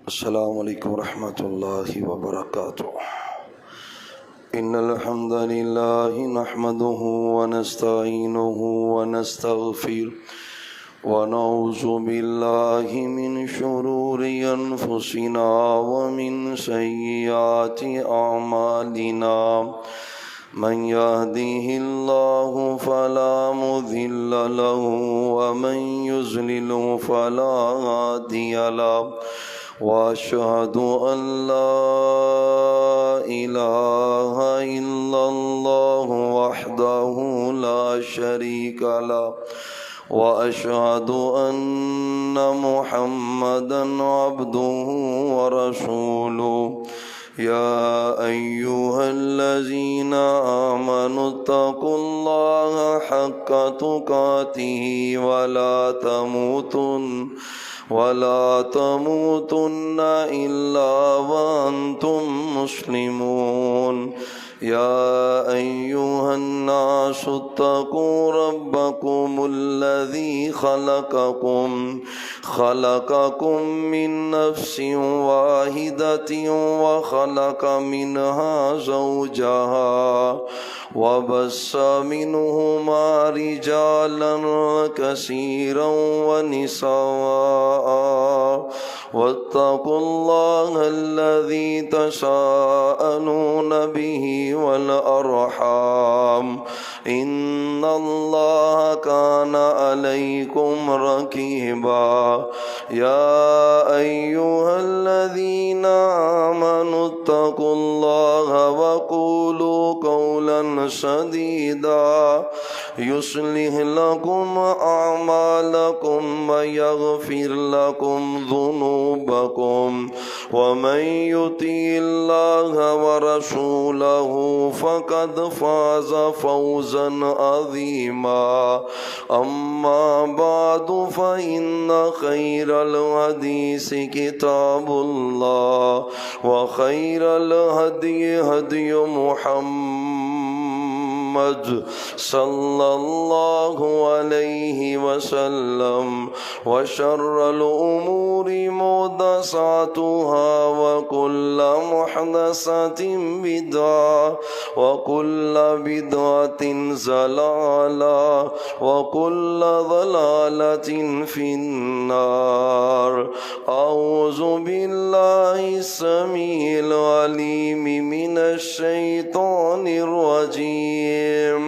السلام علیکم ورحمۃ اللہ وبرکاتہ۔ ان الحمد للہ نحمده ونستعینه ونستغفره ونعوذ باللہ من شرور انفسنا ومن سیئات اعمالنا، من يهده الله فلا مضل له ومن يضلل فلا هادي له، واشهد ان لا الہ الا اللہ وحدہ لا شریک له، واشهد ان محمدا عبدہ ورسولہ۔ یا ایہا الذین آمنوا اتقوا اللہ حق تقاتہ ولا تموتن الا وانتم مسلمون۔ یا ایہا الناس اتقوا ربکم الذی خلقکم من نفس واحدۃ وخلق منها زوجها وبث منهما رجالا كثيرا ونساء، واتقوا الله الذي تساءلون به والأرحام إن الله كان عليكم رقيبا۔ يا أيها الذين آمنوا اتقوا الله وقولوا قولا سديدا يصلح لكم أعمالكم ويغفر لكم ذنوبكم، ومن يطع الله ورسوله فقد فاز فوزا عظيما۔ أما بعد فإن خير الحديث كتاب الله، وخير الهدي هدي محمد صلی اللہ علیہ وسلم، وشر الأمور محدثاتها وكل محدثة بدعة وكل بدعة ضلالة وكل ضلالة في النار۔ أعوذ بالله السميع العليم من الشيطان الرجيم،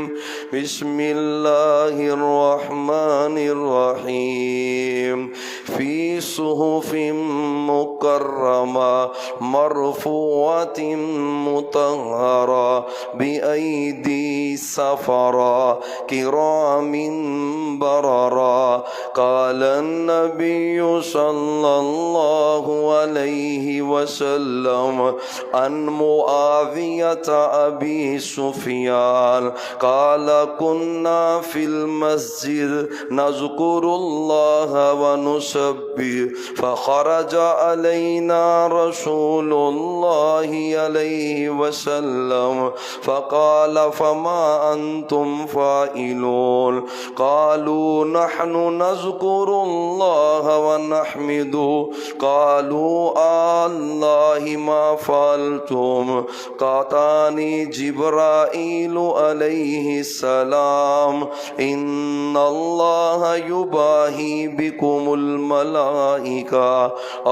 بسم اللہ الرحمن الرحیم۔ فی صحف مکرمہ مرفوعۃ مطہرہ بأیدی سفرہ کرام بررہ۔ قال النبی صلی اللہ علیہ وسلم عن معاویۃ ابی سفیان قال كنا في المسجد نذكر الله ونسبح فخرج علينا رسول الله عليه وسلم فقال فما أنتم فاعلون؟ قالوا نحن نذكر الله ونحمده۔ قالوا الله ما فعلتم؟ قاتاني جبرائيل علیہ السلام ان اللہ یباہی بکم الملائکہ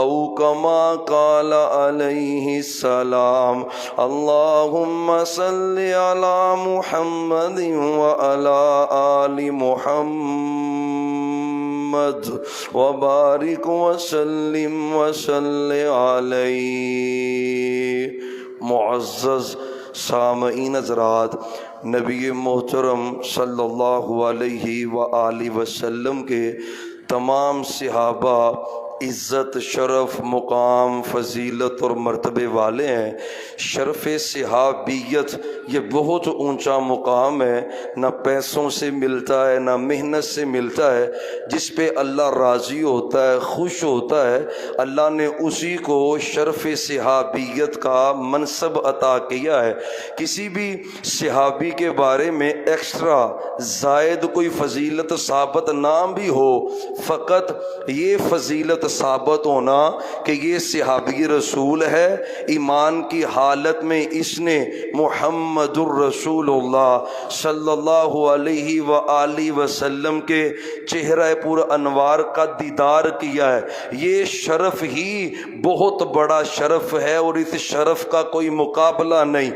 او کما قال علیہ السلام۔ اللہم صل علی محمد وعلی آل محمد وبارک وسلم علیہ۔ معزز سامعین حضرات، نبی محترم صلی اللہ علیہ وآلہ وسلم کے تمام صحابہ عزت، شرف، مقام، فضیلت اور مرتبے والے ہیں۔ شرف صحابیت یہ بہت اونچا مقام ہے، نہ پیسوں سے ملتا ہے نہ محنت سے ملتا ہے۔ جس پہ اللہ راضی ہوتا ہے، خوش ہوتا ہے، اللہ نے اسی کو شرف صحابیت کا منصب عطا کیا ہے۔ کسی بھی صحابی کے بارے میں ایکسٹرا زائد کوئی فضیلت ثابت نام بھی ہو، فقط یہ فضیلت ثابت ہونا کہ یہ صحابی رسول ہے، ایمان کی حالت میں اس نے محمد الرسول اللہ صلی اللہ علیہ وآلہ وسلم کے چہرہ پر انوار کا دیدار کیا ہے۔ یہ شرف ہی بہت بڑا شرف ہے اور اس شرف کا کوئی مقابلہ نہیں۔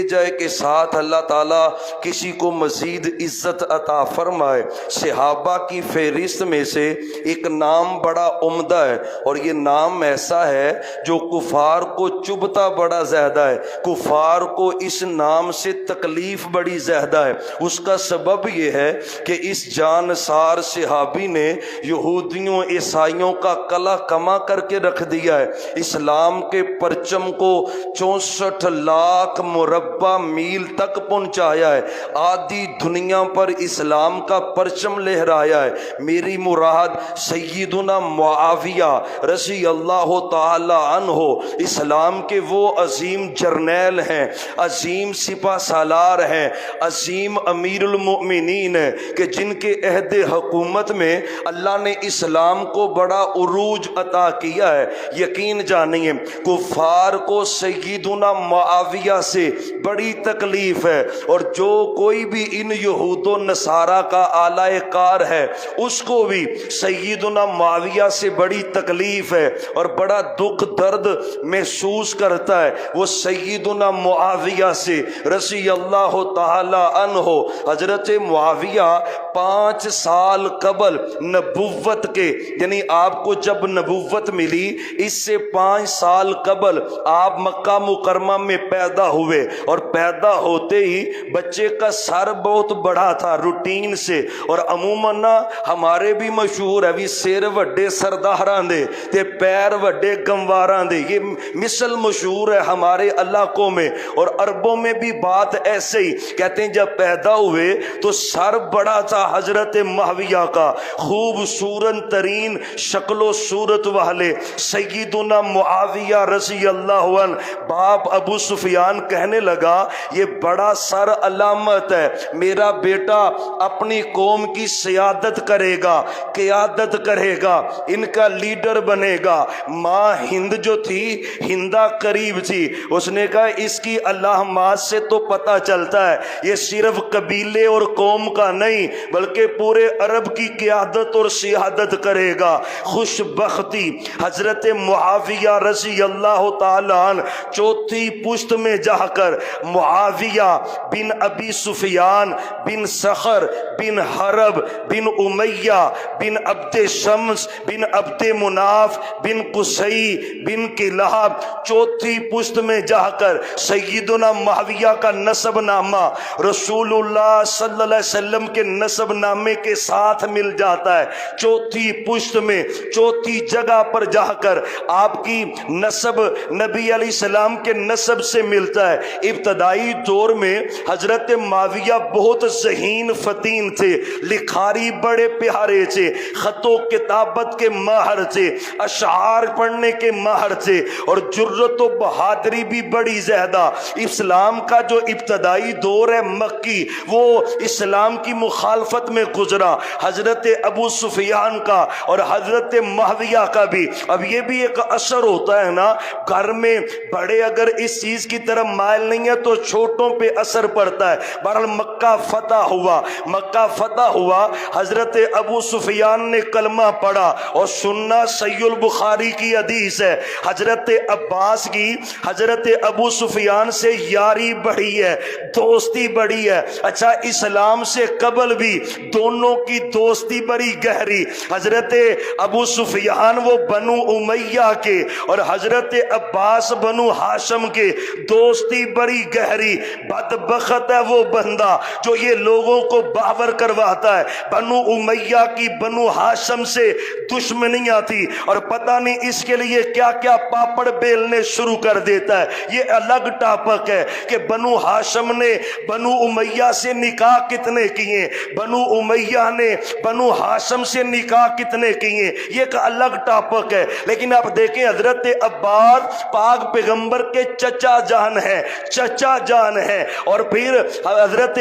جائے کے ساتھ اللہ تعالیٰ کسی کو مزید عزت عطا فرمائے۔ صحابہ کی فہرست میں سے ایک نام بڑا عمدہ ہے، اور یہ نام ایسا ہے جو کفار کو چبھتا بڑا زیادہ ہے، کفار کو اس نام سے تکلیف بڑی زیادہ ہے۔ اس کا سبب یہ ہے کہ اس جانسار صحابی نے یہودیوں عیسائیوں کا کلا کما کر کے رکھ دیا ہے، اسلام کے پرچم کو 64 لاکھ مربع میل تک پہنچایا ہے، آدھی دنیا پر اسلام کا پرچم لہرایا ہے۔ میری مراد سیدنا معاویہ رضی اللہ تعالی عنہ اسلام کے وہ عظیم جرنیل ہیں، عظیم سپہ سالار ہیں، عظیم امیر المؤمنین ہیں کہ جن کے عہد حکومت میں اللہ نے اسلام کو بڑا عروج عطا کیا ہے۔ یقین جانیے کفار کو سیدنا معاویہ سے بڑی تکلیف ہے، اور جو کوئی بھی ان یہود و نصارہ کا آلہ کار ہے اس کو بھی سیدنا معاویہ سے بڑی تکلیف ہے اور بڑا دکھ درد محسوس کرتا ہے۔ وہ سیدنا معاویہ سے رضی اللہ تعالی عنہ، حضرت معاویہ 5 سال قبل نبوت کے، یعنی آپ کو جب نبوت ملی اس سے 5 سال قبل آپ مکہ مکرمہ میں پیدا ہوئے، اور پیدا ہوتے ہی بچے کا سر بہت بڑا تھا روٹین سے، اور عموماً ہمارے بھی مشہور ہے بھی سر وڈے سرداراں دے تے پیر وڈے گمواراں دے، یہ مثل مشہور ہے ہمارے علاقوں میں، اور عربوں میں بھی بات ایسے ہی کہتے ہیں۔ جب پیدا ہوئے تو سر بڑا تھا حضرت معاویہ کا، خوبصورت ترین شکل و صورت والے سیدنا معاویہ رضی اللہ عنہ۔ باپ ابو سفیان کہنے لگا یہ بڑا سر علامت ہے، میرا بیٹا اپنی قوم کی سیادت کرے گا، قیادت کرے گا، ان کا لیڈر بنے گا۔ ماں ہند جو تھی، ہندہ قریب تھی، اس نے کہا اس کی علامات سے تو پتہ چلتا ہے یہ صرف قبیلے اور قوم کا نہیں بلکہ پورے عرب کی قیادت اور سیادت کرے گا۔ خوش بختی حضرت معاویہ رضی اللہ تعالی عنہ چوتھی پشت میں جا کر معاویہ بن ابی سفیان بن صخر بن حرب بن امیہ بن عبد شمس بن عبد مناف بن قصی بن کلاب، چوتھی پشت میں جا کر سیدنا معاویہ کا نسب نامہ رسول اللہ صلی اللہ علیہ وسلم کے نسب نامے کے ساتھ مل جاتا ہے۔ چوتھی پشت میں، چوتھی جگہ پر جا کر آپ کی نسب نبی علیہ السلام کے نسب سے ملتا ہے۔ ابتدائی دور میں حضرت معاویہ بہت ذہین فتین تھے، لکھاری بڑے پیارے تھے، خط و کتابت کے ماہر تھے، اشعار پڑھنے کے ماہر تھے، اور جرت و بہادری بھی بڑی زیادہ۔ اسلام کا جو ابتدائی دور ہے مکی، وہ اسلام کی مخالفت میں گزرا، حضرت ابو سفیان کا اور حضرت معاویہ کا بھی۔ اب یہ بھی ایک اثر ہوتا ہے نا، گھر میں بڑے اگر اس چیز کی طرف مائل نہیں ہے تو چھوٹوں پہ اثر پڑتا ہے۔ بہرحال مکہ فتح ہوا، مکہ فتح ہوا، حضرت ابو سفیان نے کلمہ پڑھا، اور سننا صحیح البخاری کی حدیث ہے، حضرت عباس کی حضرت ابو سفیان سے یاری بڑھی ہے، دوستی بڑھی ہے۔ اچھا، اسلام سے قبل بھی دونوں کی دوستی بڑی گہری، حضرت ابو سفیان وہ بنو امیہ کے اور حضرت عباس بنو ہاشم کے، دوستی بڑی گہری۔ بدبخت ہے وہ بندہ جو یہ لوگوں کو باور کرواتا ہے۔ بنو امیہ کی بنو ہاشم سے دشمنیاں تھی، اور پتہ نہیں اس کے لیے کیا کیا پاپڑ بیلنے شروع کر دیتا ہے۔ یہ الگ ٹاپک ہے کہ بنو ہاشم نے بنو امیہ سے نکاح کتنے کیے، بنو امیہ نے بنو ہاشم سے نکاح کتنے کیے، یہ ایک الگ ٹاپک ہے۔ لیکن آپ دیکھیں حضرت عباس پاک پیغمبر کے چچا جان ہیں، چچا جان ہیں، اور پھر حضرت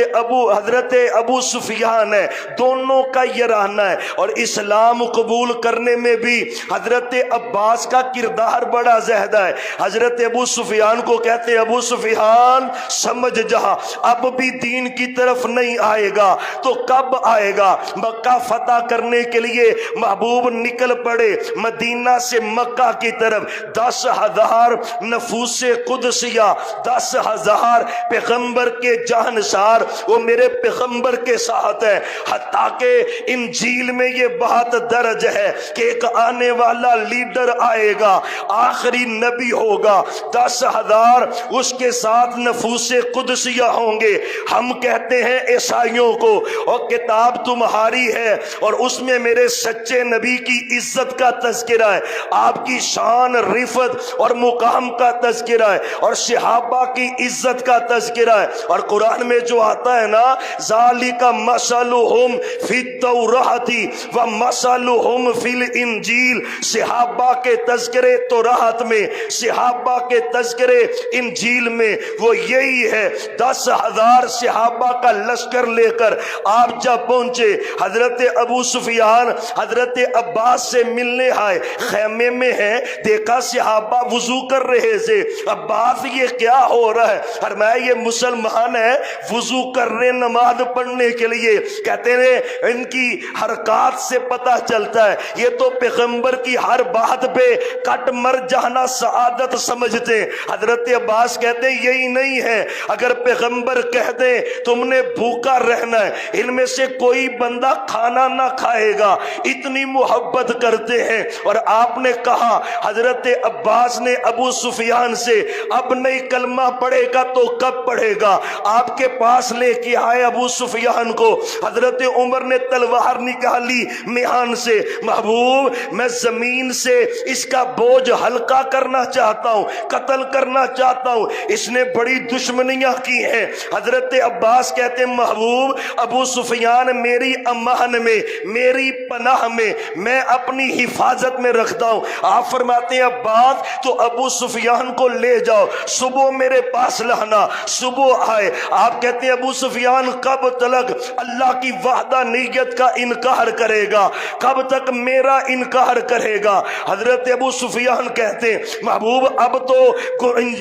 ابو سفیان ہے، دونوں کا یہ رہنا ہے۔ اور اسلام قبول کرنے میں میں بھی حضرت عباس کا کردار بڑا زیادہ ہے۔ حضرت ابو سفیان کو کہتے ہیں ابو سفیان سمجھ جا، اب بھی دین کی طرف نہیں آئے گا تو کب آئے گا؟ مکہ فتح کرنے کے لیے محبوب نکل پڑے مدینہ سے مکہ کی طرف، 10,000 نفوس قدسیہ، 10,000 پیغمبر کے جانسار وہ میرے پیغمبر کے ساتھ ہے۔ حتیٰ کہ انجیل میں یہ بات درج ہے کہ ایک آنے والا لیڈر آئے گا، آخری نبی ہوگا، 10,000 اس کے ساتھ نفوس قدسیہ ہوں گے۔ ہم کہتے ہیں عیسائیوں کو اور کتاب تمہاری ہے اور اس میں میرے سچے نبی کی عزت کا تذکرہ ہے، آپ کی شان رفعت اور مقام کا تذکرہ ہے اور صحابہ کی عزت کا تذکرہ ہے۔ اور قرآن میں جو آتا ہے نا ذالک مثلہم فی التوراۃ و مثلہم فی الانجیل، صحابہ کے تذکرے تورات میں، صحابہ کے تذکرے انجیل میں، وہ یہی ہے۔ 10,000 صحابہ کا لشکر لے کر آپ جب پہنچے، حضرت ابو سفیان حضرت عباس سے ملنے آئے، خیمے میں ہیں، دیکھا صحابہ وضو کر رہے تھے۔ عباس یہ کیا ہو رہا ہے؟ فرمایا یہ مسلمان ہے وضو کر رہے نماز پڑھنے کے لیے۔ کہتے ہیں ان کی حرکات سے پتہ چلتا ہے یہ تو پیغمبر کی ہر بات پہ کٹ مر جانا سعادت سمجھتے ہیں۔ حضرت عباس کہتے ہیں یہی نہیں ہے، اگر پیغمبر کہہ دیں تم نے بھوکا رہنا ہے، ان میں سے کوئی بندہ کھانا نہ کھائے گا، اتنی محبت کرتے ہیں۔ اور آپ نے کہا، حضرت عباس نے ابو سفیان سے اب نہیں کلمہ پڑھے گا تو کب پڑھے گا؟ آپ کے پاس لے کے آئے ابو سفیان کو۔ حضرت عمر نے تلوار نکالی میان سے، محبوب میں زمین سے اس کا بوجھ ہلکا کرنا چاہتا ہوں، قتل کرنا چاہتا ہوں، اس نے بڑی دشمنیاں کی ہیں۔ حضرت عباس کہتے ہیں محبوب ابو سفیان میری امان میں، میری پناہ میں اپنی حفاظت میں رکھتا ہوں۔ آپ فرماتے ہیں عباس تو ابو سفیان کو لے جاؤ، صبح میرے پاس لانا۔ صبح آئے، آپ کہتے ہیں ابو سفیان کب تک اللہ کی وحدہ نیت کا انکار کرے گا؟ کب تک میرا انکار کرے گا؟ حضرت ابو سفیان کہتے ہیں محبوب اب تو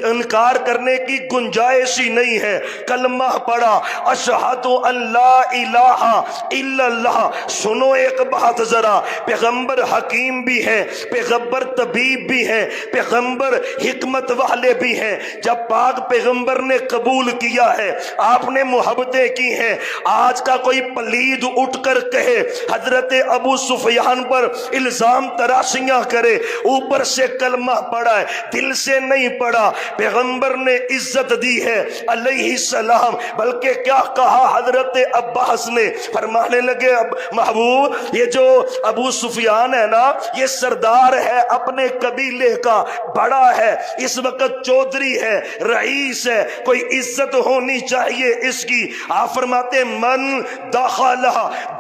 انکار کرنے کی گنجائش ہی نہیں ہے، کلمہ پڑھا اشہد ان لا الہ الا اللہ۔ سنو ایک بات ذرا، پیغمبر حکیم بھی ہے، پیغمبر طبیب بھی ہے، پیغمبر حکمت والے بھی ہیں۔ جب پاک پیغمبر نے قبول کیا ہے، آپ نے محبتیں کی ہیں، آج کا کوئی پلید اٹھ کر کہے حضرت ابو سفیان پر الزام تراشیاں کرے، اوپر سے کلمہ پڑھا ہے دل سے نہیں پڑھا، پیغمبر نے عزت دی ہے علیہ السلام۔ بلکہ کیا کہا حضرت عباس نے؟ فرمانے لگے محبوب یہ جو ابو سفیان ہے نا یہ سردار ہے اپنے قبیلے کا، بڑا ہے، اس وقت چودھری ہے، رئیس ہے، کوئی عزت ہونی چاہیے اس کی۔ آپ فرماتے من دخل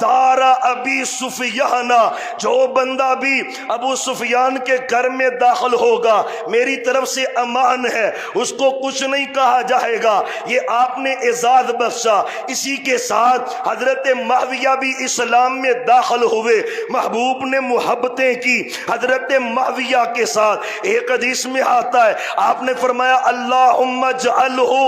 دار ابی سفیان، جو بندہ بھی ابو سفیان کے گھر میں داخل ہوگا میری طرف سے امان ہے، اس کو کچھ نہیں کہا جائے گا۔ یہ آپ نے اعزاز بخشا۔ اسی کے ساتھ حضرت معاویہ بھی اسلام میں داخل ہوئے، محبوب نے محبتیں کی حضرت معاویہ کے ساتھ۔ ایک حدیث میں آتا ہے آپ نے فرمایا اللہم اجعلہ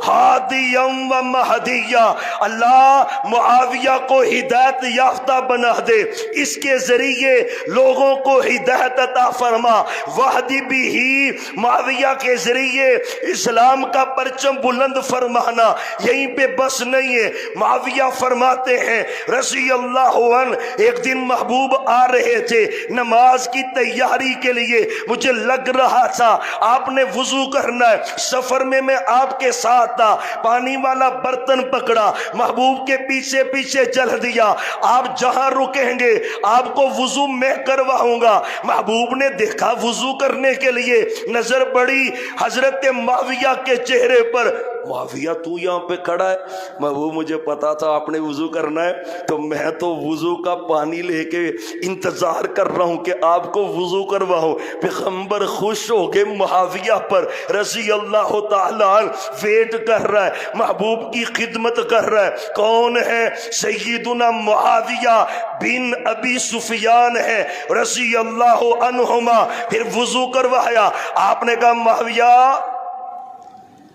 ہادیا و مہدیا، اللہ معاویہ کو ہدایت یافتہ بنا دے، اس کے ذریعے لوگوں کو ہدایت عطا فرما۔ وحدی بھی ہی معاویہ کے ذریعے اسلام کا پرچم بلند فرمانا۔ یہیں پہ بس نہیں ہے، معاویہ فرماتے ہیں رضی اللہ عنہ ایک دن محبوب آ رہے تھے نماز کی تیاری کے لیے، مجھے لگ رہا تھا آپ نے وضو کرنا ہے، سفر میں آپ کے ساتھ تھا، پانی والا برتن پکڑا، محبوب کے پیچھے پیچھے چل دیا، آپ جہاں رکیں گے آپ کو وضو میں کرواؤں گا۔ محبوب نے دیکھا وضو کرنے کے لیے، نظر پڑی حضرت معاویہ کے چہرے پر، معاویہ تو یہاں پہ کھڑا ہے؟ محبوب مجھے پتا تھا آپ نے وضو کرنا ہے تو میں تو وضو کا پانی لے کے انتظار کر رہا ہوں کہ آپ کو وضو کرواؤں۔ پیغمبر خوش ہو کے معاویہ پر رضی اللہ تعالیٰ ویٹ کر رہا ہے، محبوب کی خدمت کر رہا ہے۔ کون ہے؟ سیدنا معاویہ بن ابی سفیان ہے رضی اللہ عنہما۔ پھر وضو کروایا، آپ نے کہا معاویہ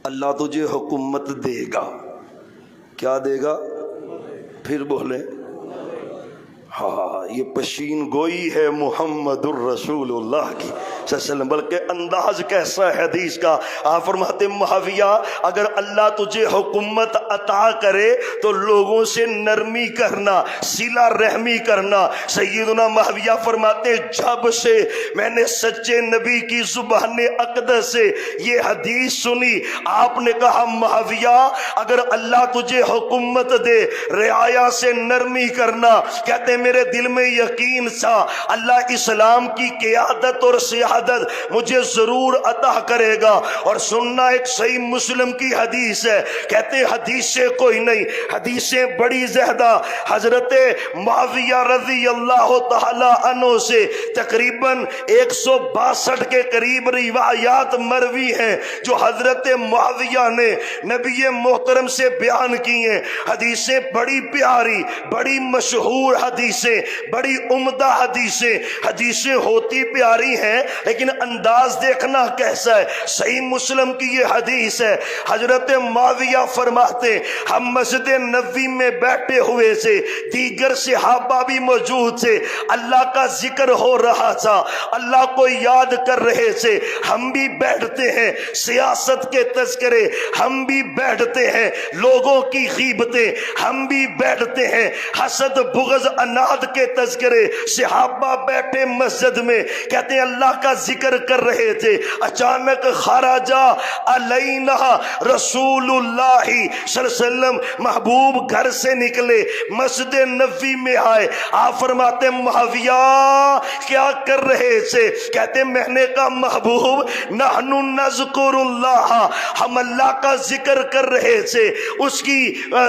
اللہ تجھے حکومت دے گا۔ کیا دے گا؟ پھر بولے ہاں، یہ پشین گوئی ہے محمد الرسول اللہ کی صلی اللہ علیہ وسلم۔ بلکہ انداز کیسا ہے حدیث کا، آپ فرماتے معاویہ اگر اللہ تجھے حکومت عطا کرے تو لوگوں سے نرمی کرنا، صلہ رحمی کرنا۔ سیدنا معاویہ فرماتے جب سے میں نے سچے نبی کی زبان اقدس سے یہ حدیث سنی، آپ نے کہا معاویہ اگر اللہ تجھے حکومت دے رعایا سے نرمی کرنا، کہتے میرے دل میں یقین تھا اللہ اسلام کی قیادت اور سیادت مجھے ضرور عطا کرے گا۔ اور سننا ایک صحیح مسلم کی حدیث ہے، کہتے حدیث سے کوئی نہیں، حدیثیں بڑی زیادہ۔ حضرت معاویہ رضی اللہ تعالی عنہ سے تقریباً 162 کے قریب روایات مروی ہیں جو حضرت معاویہ نے نبی محترم سے بیان کی ہیں۔ حدیثیں بڑی پیاری، بڑی مشہور حدیثیں، بڑی عمدہ حدیثیں۔ حدیثیں ہوتی پیاری ہیں لیکن انداز دیکھنا کیسا ہے۔ صحیح مسلم کی یہ حدیث ہے، حضرت معاویہ فرماتے ہم مسجد نبوی میں بیٹھے ہوئے تھے، دیگر صحابہ بھی موجود تھے، اللہ کا ذکر ہو رہا تھا، اللہ کو یاد کر رہے تھے۔ ہم بھی بیٹھتے ہیں سیاست کے تذکرے، ہم بھی بیٹھتے ہیں لوگوں کی غیبتیں، ہم بھی بیٹھتے ہیں حسد بغض اناد کے تذکرے۔ صحابہ بیٹھے مسجد میں، کہتے ہیں اللہ کا ذکر کر رہے تھے، اچانک خرجا علینا رسول اللہ صلی اللہ علیہ وسلم، محبوب گھر سے نکلے مسجد نبوی میں آئے۔ آپ فرماتے معاویہ کیا کر رہے تھے؟ کہتے میں نے کہا محبوب نحن نذکر اللہ، ہم اللہ کا ذکر کر رہے تھے، اس کی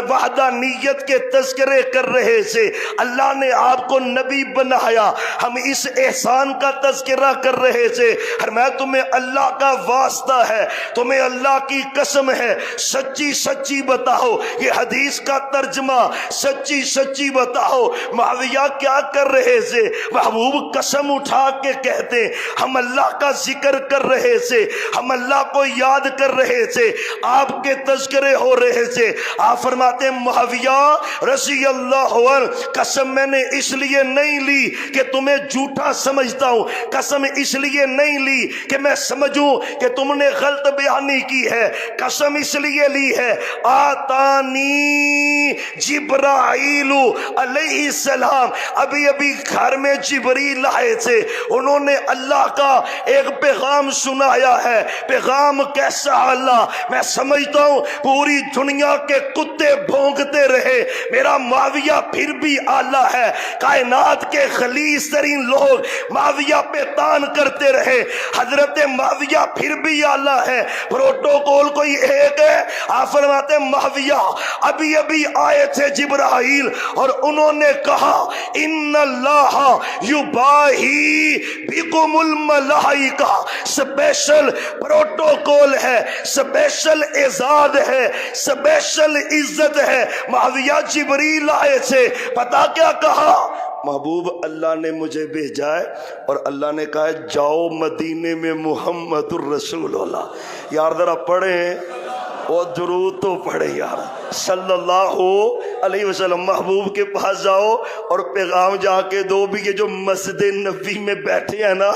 وحدانیت کے تذکرے کر رہے تھے، اللہ نے آپ کو نبی بنایا، ہم اس احسان کا تذکرہ کر رہے تھے۔ میں تمہیں اللہ کا واسطہ ہے، تمہیں اللہ کی قسم ہے، سچی سچی بتاؤ، یہ حدیث کا ترجمہ، سچی سچی بتاؤ معاویہ کیا کر رہے تھے؟ محبوب قسم اٹھا کے کہتے ہم اللہ کا ذکر کر رہے تھے، ہم اللہ کو یاد کر رہے تھے، آپ کے تذکرے ہو رہے تھے۔ آپ فرماتے معاویہ رضی اللہ عنہ قسم میں نے اس لیے نہیں لی کہ تمہیں جھوٹا سمجھتا ہوں، قسم اس لیے نہیں لی کہ میں سمجھوں کہ تم نے غلط بیانی کی ہے، قسم اس لیے لی ہے آتانی جبرائیل علیہ السلام، ابھی ابھی گھر میں جبریل آئے تھے، انہوں نے اللہ کا ایک پیغام سنایا ہے۔ پیغام کیسا؟ اللہ میں سمجھتا ہوں پوری دنیا کے کتے بھونکتے رہے، میرا معاویہ پھر بھی آلہ ہے، کائنات کے خلیص ترین لوگ معاویہ پہ تان کرتے رہے، حضرت معاویہ پھر بھی آلہ ہے، پروٹوکول کوئی ایک ہے۔ آپ فرماتے معاویہ ابھی ابھی آئے تھے جبرائیل اور انہوں نے کہا ان اللہ یباہی بکم الملائکہ، سپیشل پروٹوکول ہے، سپیشل اعزاز ہے، سپیشل عزت ہے۔ معاویہ جبریل آئے تھے، پتا کیا کہا؟ محبوب اللہ نے مجھے بھیجا ہے اور اللہ نے کہا ہے جاؤ مدینے میں محمد الرسول اللہ۔ یار ذرا پڑھیں اور درود تو پڑھے یار صلی اللہ علیہ وسلم۔ محبوب کے پاس جاؤ اور پیغام جا کے دو بھی، یہ جو مسجد نبوی میں بیٹھے ہیں نا،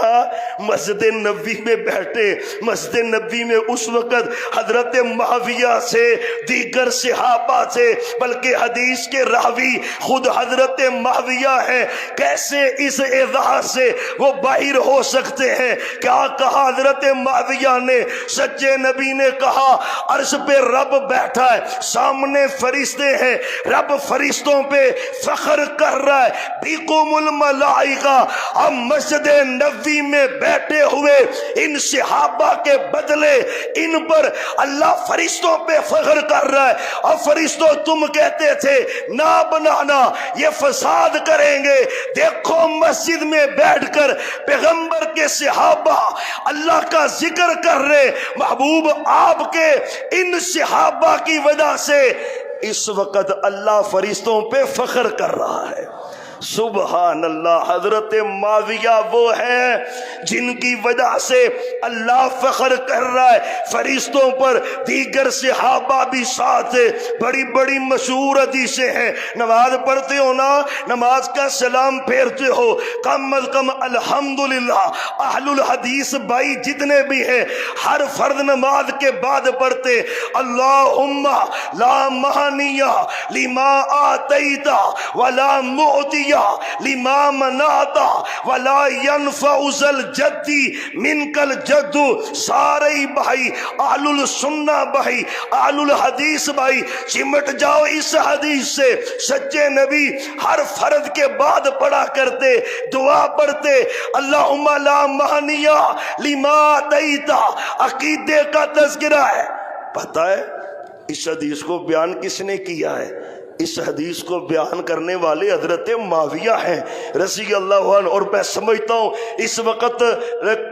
مسجد نبوی میں بیٹھے، مسجد نبوی میں اس وقت حضرت معاویہ سے دیگر صحابہ تھے، بلکہ حدیث کے راوی خود حضرت معاویہ ہیں، کیسے اس اعزاز سے وہ باہر ہو سکتے ہیں؟ کیا کہا حضرت معاویہ نے؟ سچے نبی نے کہا عرش پہ رب بیٹھا ہے، سامنے فرشتے ہیں، رب فرشتوں پہ فخر کر رہا ہے، بیکم الملائکہ، ہم مسجد نبوی میں بیٹھے ہوئے ان صحابہ کے بدلے ان پر اللہ فرشتوں پہ فخر کر رہا ہے۔ اور فرشتوں تم کہتے تھے نہ بنانا، یہ فساد کریں گے، دیکھو مسجد میں بیٹھ کر پیغمبر کے صحابہ اللہ کا ذکر کر رہے۔ محبوب آپ کے ان صحابہ کی وجہ سے اس وقت اللہ فرشتوں پہ فخر کر رہا ہے۔ سبحان اللہ۔ حضرت معاویہ وہ ہیں جن کی وجہ سے اللہ فخر کر رہا ہے فرشتوں پر، دیگر صحابہ بھی ساتھ ہیں۔ بڑی بڑی مشہور حدیثیں ہیں، نماز پڑھتے ہو نا، نماز کا سلام پھیرتے ہو، کم از کم الحمدللہ اہل الحدیث بھائی جتنے بھی ہیں ہر فرض نماز کے بعد پڑھتے اللہم لا مانع لما آتیت ولا معطی لما منعت ولا ينفع ذا الجد منک الجد۔ سارے بھائی اہل السنہ بھائی اہل الحدیث بھائی چمٹ جاؤ اس حدیث سے۔ سچے نبی ہر فرض کے بعد پڑھا کرتے، دعا پڑھتے اللہم لا مانع لما آتیت۔ عقیدے کا تذکرہ ہے۔ پتہ ہے اس حدیث کو بیان کس نے کیا ہے؟ اس حدیث کو بیان کرنے والے حضرت معاویہ ہیں رضی اللہ عنہ۔ اور میں سمجھتا ہوں اس وقت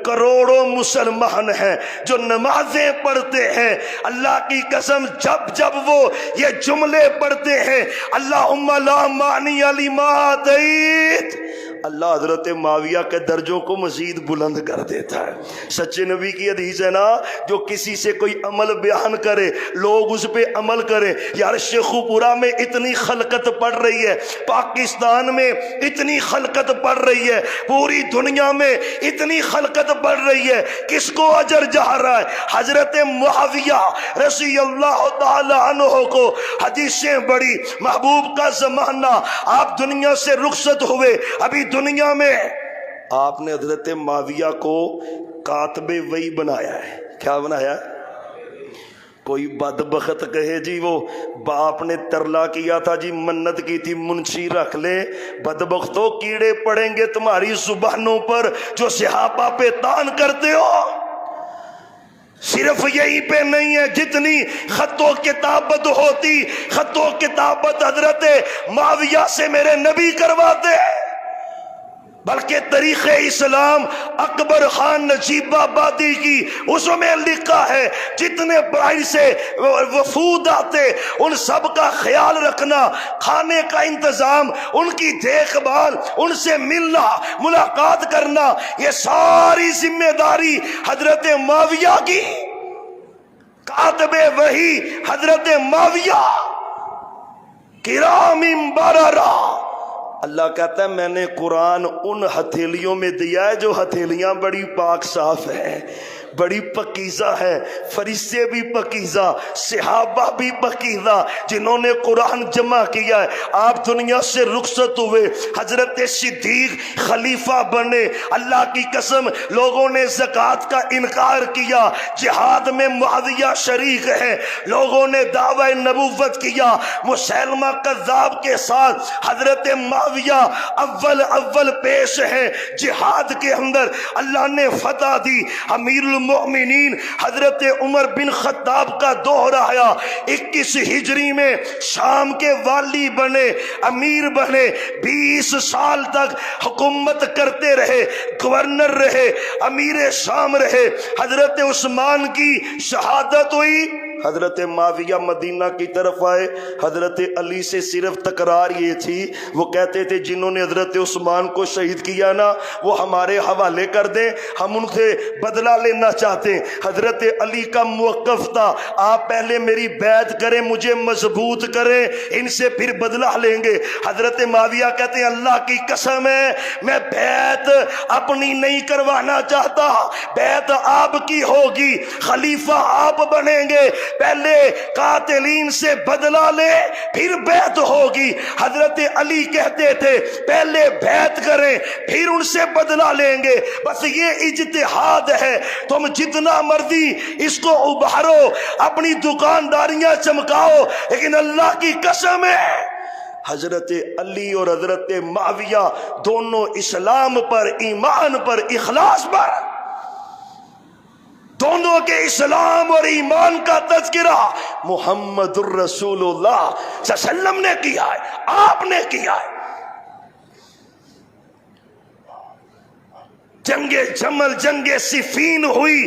کروڑوں مسلمان ہیں جو نمازیں پڑھتے ہیں، اللہ کی قسم جب جب وہ یہ جملے پڑھتے ہیں اللہم لا مانع لما آتیت، اللہ حضرت معاویہ کے درجوں کو مزید بلند کر دیتا ہے۔ سچے نبی کی حدیث ہے نا، جو کسی سے کوئی عمل بیان کرے لوگ اس پہ عمل کریں۔ یار شیخو پورا میں اتنی خلقت پڑھ رہی ہے، پاکستان میں اتنی خلقت پڑھ رہی ہے، پوری دنیا میں اتنی خلقت پڑھ رہی ہے، کس کو اجر جا رہا ہے؟ حضرت معاویہ رضی اللہ تعالی عنہ کو حدیثیں بڑی، محبوب کا زمانہ، آپ دنیا سے رخصت ہوئے، ابھی دنیا میں آپ نے حضرت معاویہ کو کاتب وحی بنایا ہے۔ کیا بنایا؟ کوئی بدبخت کہے جی وہ باپ نے ترلا کیا تھا جی، منت کی تھی منشی رکھ لے، بدبختوں کیڑے پڑیں گے تمہاری زبانوں پر جو صحابہ پہ تان کرتے ہو۔ صرف یہی پہ نہیں ہے، جتنی خط و کتابت ہوتی، خط و کتابت حضرت معاویہ سے میرے نبی کرواتے، بلکہ تاریخ اسلام اکبر خان نجیب آبادی کی اس میں لکھا ہے جتنے باہر سے وفود آتے ان سب کا خیال رکھنا، کھانے کا انتظام، ان کی دیکھ بھال، ان سے ملنا ملاقات کرنا، یہ ساری ذمہ داری حضرت معاویہ کی۔ کاتب وحی حضرت معاویہ کرام بررہ۔ اللہ کہتا ہے میں نے قرآن ان ہتھیلیوں میں دیا ہے جو ہتھیلیاں بڑی پاک صاف ہیں، بڑی پکیزہ ہے، فرشتے بھی پکیزہ، صحابہ بھی پکیزہ، جنہوں نے قرآن جمع کیا ہے۔ آپ دنیا سے رخصت ہوئے، حضرت صدیق خلیفہ بنے، اللہ کی قسم لوگوں نے زکوٰۃ کا انکار کیا، جہاد میں معاویہ شریک ہے، لوگوں نے دعوی نبوت کیا، مسیلمہ کذاب کے ساتھ حضرت معاویہ اول پیش ہے جہاد کے اندر، اللہ نے فتح دی، امیر المؤمنین حضرت عمر بن خطاب کا دور آیا، 21 ہجری میں شام کے والی بنے، امیر بنے، 20 سال تک حکومت کرتے رہے، گورنر رہے، امیر شام رہے۔ حضرت عثمان کی شہادت ہوئی، حضرت معاویہ مدینہ کی طرف آئے، حضرت علی سے صرف تکرار یہ تھی، وہ کہتے تھے جنہوں نے حضرت عثمان کو شہید کیا نا وہ ہمارے حوالے کر دیں، ہم ان سے بدلہ لینا چاہتے ہیں۔ حضرت علی کا موقف تھا آپ پہلے میری بیعت کریں، مجھے مضبوط کریں، ان سے پھر بدلہ لیں گے۔ حضرت معاویہ کہتے ہیں اللہ کی قسم ہے میں بیعت اپنی نہیں کروانا چاہتا، بیعت آپ کی ہوگی، خلیفہ آپ بنیں گے، پہلے قاتلین سے بدلہ لے پھر بیعت ہوگی۔ حضرت علی کہتے تھے پہلے بیعت کریں پھر ان سے بدلہ لیں گے، بس یہ اجتہاد ہے، تم جتنا مرضی اس کو ابھارو، اپنی دکانداریاں چمکاؤ، لیکن اللہ کی قسم ہے حضرت علی اور حضرت معاویہ دونوں اسلام پر، ایمان پر، اخلاص پر، دونوں کے اسلام اور ایمان کا تذکرہ محمد الرسول اللہ صلی اللہ علیہ وسلم نے کیا ہے، آپ نے کیا ہے۔ جنگ جمل، جنگ صفین ہوئی،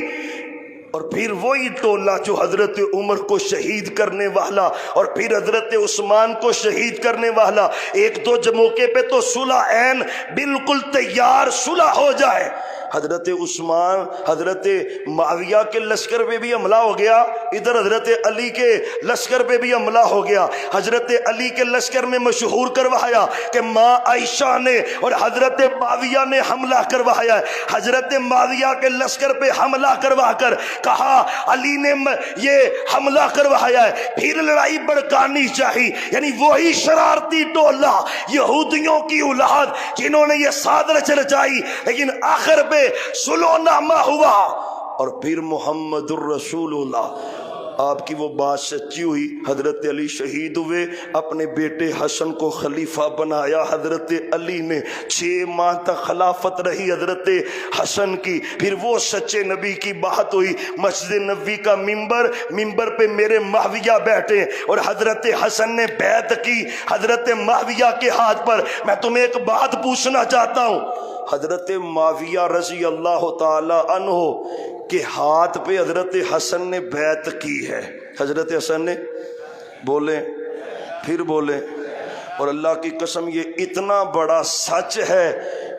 اور پھر وہی ٹولہ جو حضرت عمر کو شہید کرنے والا اور پھر حضرت عثمان کو شہید کرنے والا، ایک دو موقع پہ تو صلح عین بالکل تیار صلح ہو جائے، حضرت عثمان حضرت معاویہ کے لشکر پہ بھی حملہ ہو گیا، ادھر حضرت علی کے لشکر پہ بھی حملہ ہو گیا۔ حضرت علی کے لشکر میں مشہور کروایا کہ ماں عائشہ نے اور حضرت معاویہ نے حملہ کروایا ہے۔ حضرت معاویہ کے لشکر پہ حملہ کروا کر کہا علی نے یہ حملہ کروایا ہے، پھر لڑائی بڑھکانی چاہیے، یعنی وہی شرارتی ٹولہ یہودیوں کی اولاد جنہوں نے یہ سازش رچائی، لیکن آخر پہ صلح نامہ ہوا، اور پھر محمد الرسول اللہ آپ کی وہ بات سچی ہوئی، حضرت علی شہید ہوئے، اپنے بیٹے حسن کو خلیفہ بنایا حضرت علی نے، 6 ماہ تک خلافت رہی حضرت حسن کی، پھر وہ سچے نبی کی بات ہوئی، مسجد نبوی کا ممبر پہ میرے معاویہ بیٹھے اور حضرت حسن نے بیعت کی حضرت معاویہ کے ہاتھ پر۔ میں تمہیں ایک بات پوچھنا چاہتا ہوں، حضرت معاویہ رضی اللہ تعالی عنہ کے ہاتھ پہ حضرت حسن نے بیعت کی ہے، حضرت حسن نے، بولیں پھر بولیں، اور اللہ کی قسم یہ اتنا بڑا سچ ہے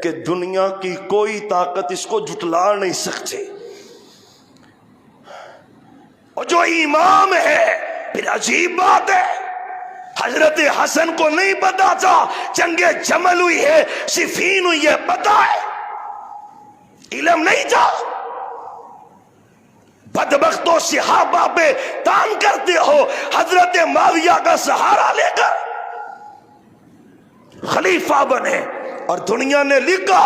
کہ دنیا کی کوئی طاقت اس کو جھٹلا نہیں سکتی، اور جو امام ہے پھر عجیب بات ہے، حضرت حسن کو نہیں پتا تھا جنگ جمل ہوئی ہے، صفین ہوئی ہے، پتا ہے، علم نہیں تھا۔ بدبختوں صحابہ پہ تان کرتے ہو، حضرت معاویہ کا سہارا لے کر خلیفہ بنے، اور دنیا نے لکھا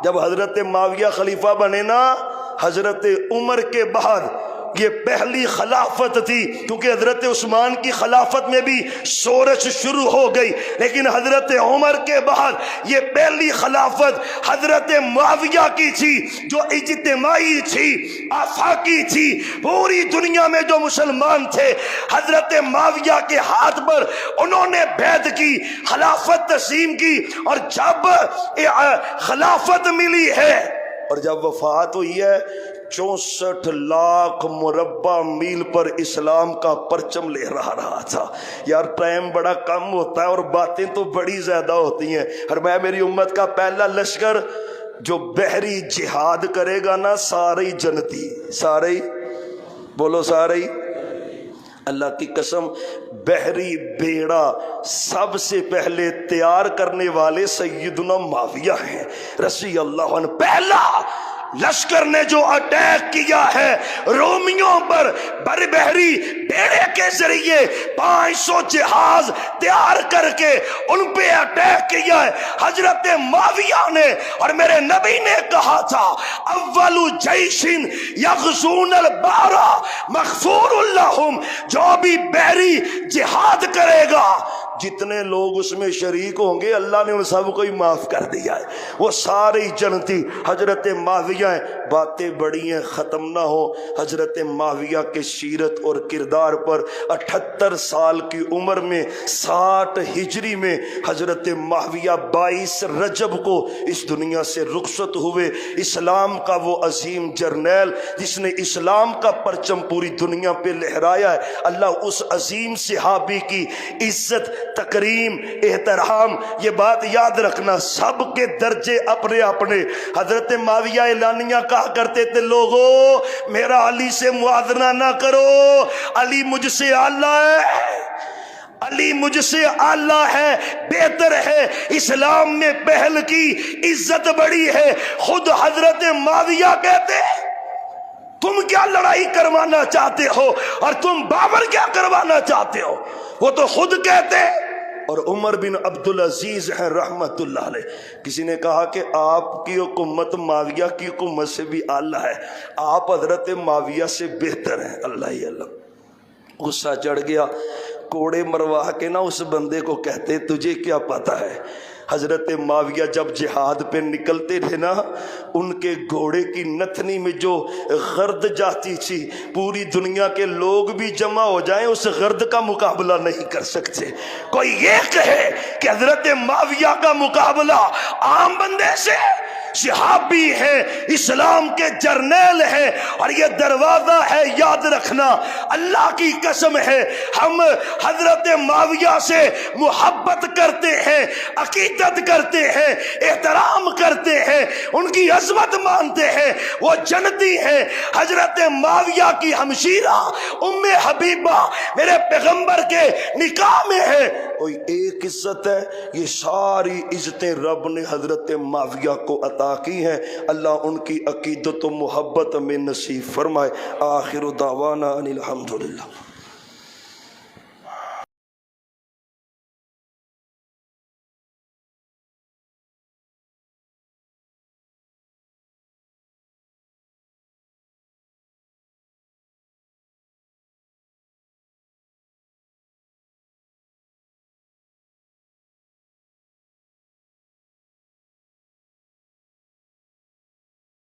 جب حضرت معاویہ خلیفہ بنے نا، حضرت عمر کے بعد یہ پہلی خلافت تھی، کیونکہ حضرت عثمان کی خلافت میں بھی شورش شروع ہو گئی، لیکن حضرت عمر کے بعد یہ پہلی خلافت حضرت معاویہ کی تھی، جو اجتماعی تھی، آفاقی تھی، پوری دنیا میں جو مسلمان تھے حضرت معاویہ کے ہاتھ پر انہوں نے بیعت کی، خلافت تسلیم کی، اور جب خلافت ملی ہے اور جب وفات ہوئی ہے 64 لاکھ مربع میل پر اسلام کا پرچم لے رہا تھا۔ یار ٹائم بڑا کم ہوتا ہے اور باتیں تو بڑی زیادہ ہوتی ہیں، اور میں میری امت کا پہلا لشکر جو بحری جہاد کرے گا نا، سارے جنتی، سارے بولو سارے، اللہ کی قسم بحری بیڑا سب سے پہلے تیار کرنے والے سیدنا معاویہ ہیں رضی اللہ عنہ۔ پہلا لشکر نے جو اٹیک کیا ہے رومیوں پر، بحری بیڑے کے ذریعے 500 جہاز تیار کر کے ان پہ اٹیک کیا ہے حضرت معاویہ نے، اور میرے نبی نے کہا تھا اول جیش یغزون البحر مغفور لهم، جو بھی بحری جہاد کرے گا جتنے لوگ اس میں شریک ہوں گے اللہ نے ان سب کو ہی معاف کر دیا ہے، وہ سارے جنتی حضرت معاویہ ہیں۔ باتیں بڑی ہیں ختم نہ ہو، حضرت معاویہ کے سیرت اور کردار پر 78 سال کی عمر میں 60 ہجری میں حضرت معاویہ 22 رجب کو اس دنیا سے رخصت ہوئے۔ اسلام کا وہ عظیم جرنیل جس نے اسلام کا پرچم پوری دنیا پہ لہرایا ہے، اللہ اس عظیم صحابی کی عزت، تکریم، احترام، یہ بات یاد رکھنا، سب کے درجے اپنے اپنے۔ حضرت معاویہ اعلانیہ کہا کرتے تھے لوگوں میرا علی سے موازنہ نہ کرو، علی مجھ سے اعلیٰ ہے، علی مجھ سے اعلیٰ ہے، بہتر ہے، اسلام میں پہل کی عزت بڑی ہے۔ خود حضرت معاویہ کہتے تم کیا لڑائی کروانا چاہتے ہو اور تم بابر کیا کروانا چاہتے ہو، وہ تو خود کہتے۔ اور عمر بن عبدالعزیز ہیں رحمت اللہ علیہ، کسی نے کہا کہ آپ کی حکومت معاویہ کی حکومت سے بھی اعلیٰ ہے، آپ حضرت معاویہ سے بہتر ہیں۔ اللہ ہی اللہ، غصہ چڑھ گیا، کوڑے مروا کے نا اس بندے کو کہتے تجھے کیا پتا ہے۔ حضرت معاویہ جب جہاد پہ نکلتے تھے نا، ان کے گھوڑے کی نتنی میں جو غرد جاتی تھی، پوری دنیا کے لوگ بھی جمع ہو جائیں اس غرد کا مقابلہ نہیں کر سکتے۔ کوئی یہ کہے کہ حضرت معاویہ کا مقابلہ عام بندے سے، صحابی ہیں، اسلام کے جرنیل ہیں، اور یہ دروازہ ہے یاد رکھنا، اللہ کی قسم ہے ہم حضرت معاویہ سے محبت کرتے ہیں، عقیدت کرتے ہیں، احترام کرتے ہیں، ان کی عظمت مانتے ہیں، وہ جنتی ہیں۔ حضرت معاویہ کی ہمشیرہ ام حبیبہ میرے پیغمبر کے نکاح میں ہے۔ کوئی ایک عزت ہے، یہ ساری عزتیں رب نے حضرت معاویہ کو عطا کی ہیں، اللہ ان کی عقیدت و محبت میں نصیب فرمائے۔ آخر دعوانا ان الحمدللہ۔